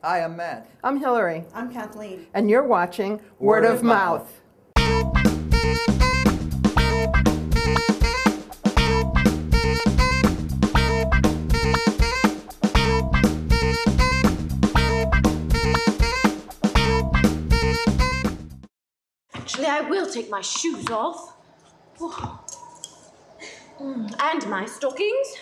Hi, I'm Matt. I'm Hillary. I'm Kathleen. And you're watching Word of Mouth. Actually, I will take my shoes off. Oh. And my stockings.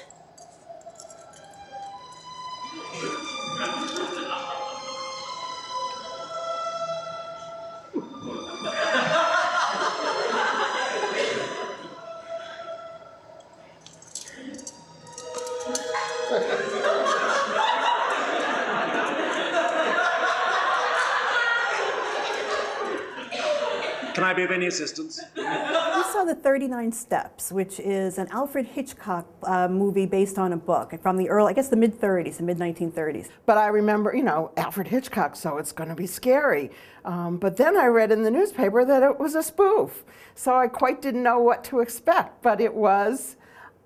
Can I be of any assistance? We saw The 39 Steps, which is an Alfred Hitchcock movie based on a book from the early, I guess the mid-30s, the mid-1930s. But I remember, Alfred Hitchcock, so it's going to be scary. But then I read in the newspaper that it was a spoof. So I quite didn't know what to expect, but it was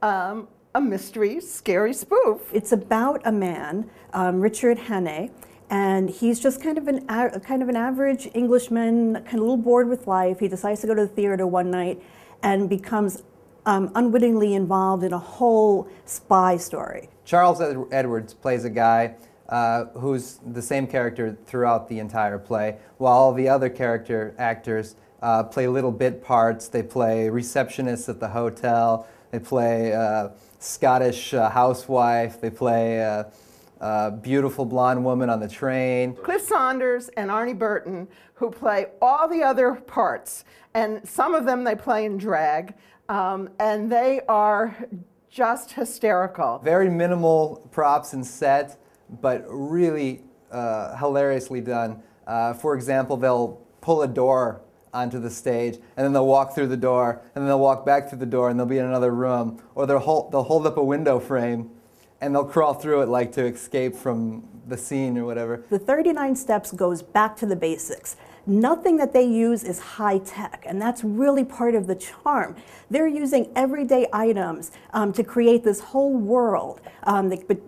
a mystery, scary spoof. It's about a man, Richard Hannay, and he's just kind of an average Englishman, kind of a little bored with life. He decides to go to the theater one night and becomes unwittingly involved in a whole spy story. Charles Edwards plays a guy who's the same character throughout the entire play, while all the other actors play little bit parts. They play receptionists at the hotel. They play Scottish housewife. They play beautiful blonde woman on the train. Cliff Saunders and Arnie Burton, who play all the other parts, and some of them they play in drag, and they are just hysterical. Very minimal props and set, but really hilariously done. For example, they'll pull a door onto the stage, and then they'll walk through the door, and then they'll walk back through the door, and they'll be in another room, or they'll hold up a window frame, and they'll crawl through it like to escape from the scene or whatever. The 39 Steps goes back to the basics. Nothing that they use is high tech, and that's really part of the charm. They're using everyday items to create this whole world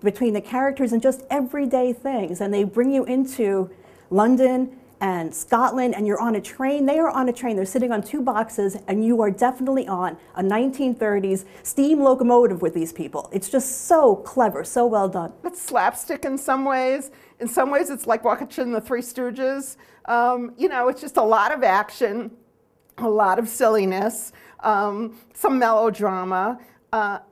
between the characters and just everyday things, and they bring you into London and Scotland, and you're on a train. They are on a train. They're sitting on two boxes, and you are definitely on a 1930s steam locomotive with these people. It's just so clever, so well done. It's slapstick in some ways. In some ways, it's like watching the Three Stooges. It's just a lot of action, a lot of silliness, some melodrama.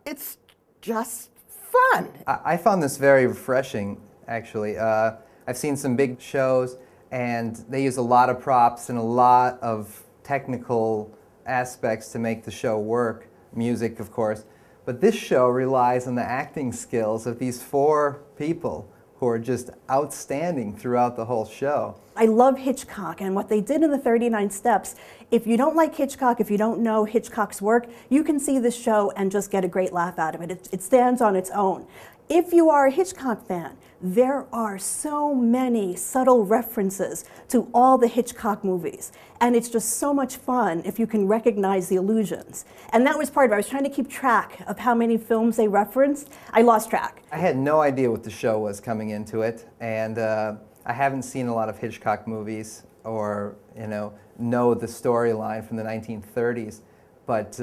It's just fun. I found this very refreshing, actually. I've seen some big shows, and they use a lot of props and a lot of technical aspects to make the show work. Music, of course. But this show relies on the acting skills of these four people who are just outstanding throughout the whole show. I love Hitchcock, and what they did in the 39 Steps, if you don't like Hitchcock, if you don't know Hitchcock's work, you can see this show and just get a great laugh out of it. It stands on its own. If you are a Hitchcock fan, there are so many subtle references to all the Hitchcock movies. And it's just so much fun if you can recognize the allusions. And that was part of it. I was trying to keep track of how many films they referenced. I lost track. I had no idea what the show was coming into it. And I haven't seen a lot of Hitchcock movies or, know the storyline from the 1930s. But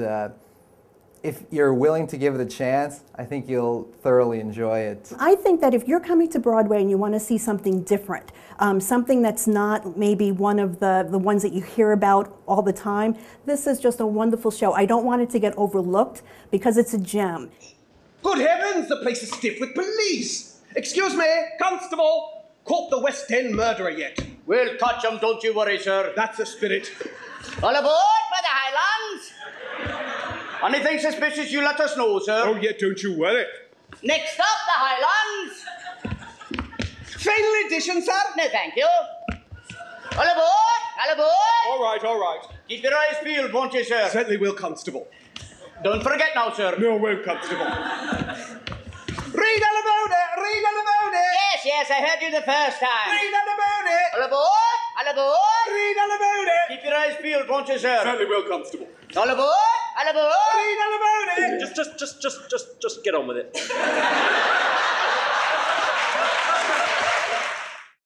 if you're willing to give it a chance, I think you'll thoroughly enjoy it. I think that if you're coming to Broadway and you want to see something different, something that's not maybe one of the ones that you hear about all the time, this is just a wonderful show. I don't want it to get overlooked because it's a gem. Good heavens, the place is stiff with police! Excuse me, Constable! Caught the West End murderer yet? We'll catch him, don't you worry, sir. That's the spirit. All aboard for the Highlands! Anything suspicious, you let us know, sir. Oh, yeah, don't you worry. Next up, the Highlands. Final edition, sir? No, thank you. All aboard! All aboard! All right, all right. Keep your eyes peeled, won't you, sir? Certainly will, Constable. Don't forget now, sir. No, won't, Constable. Read all about it! Read all about it! Yes, I heard you the first time. Read all about it! All aboard! All aboard! Read all about it! Keep your eyes peeled, won't you, sir? Certainly will, Constable. All aboard! All aboard! Read all about it! Just get on with it.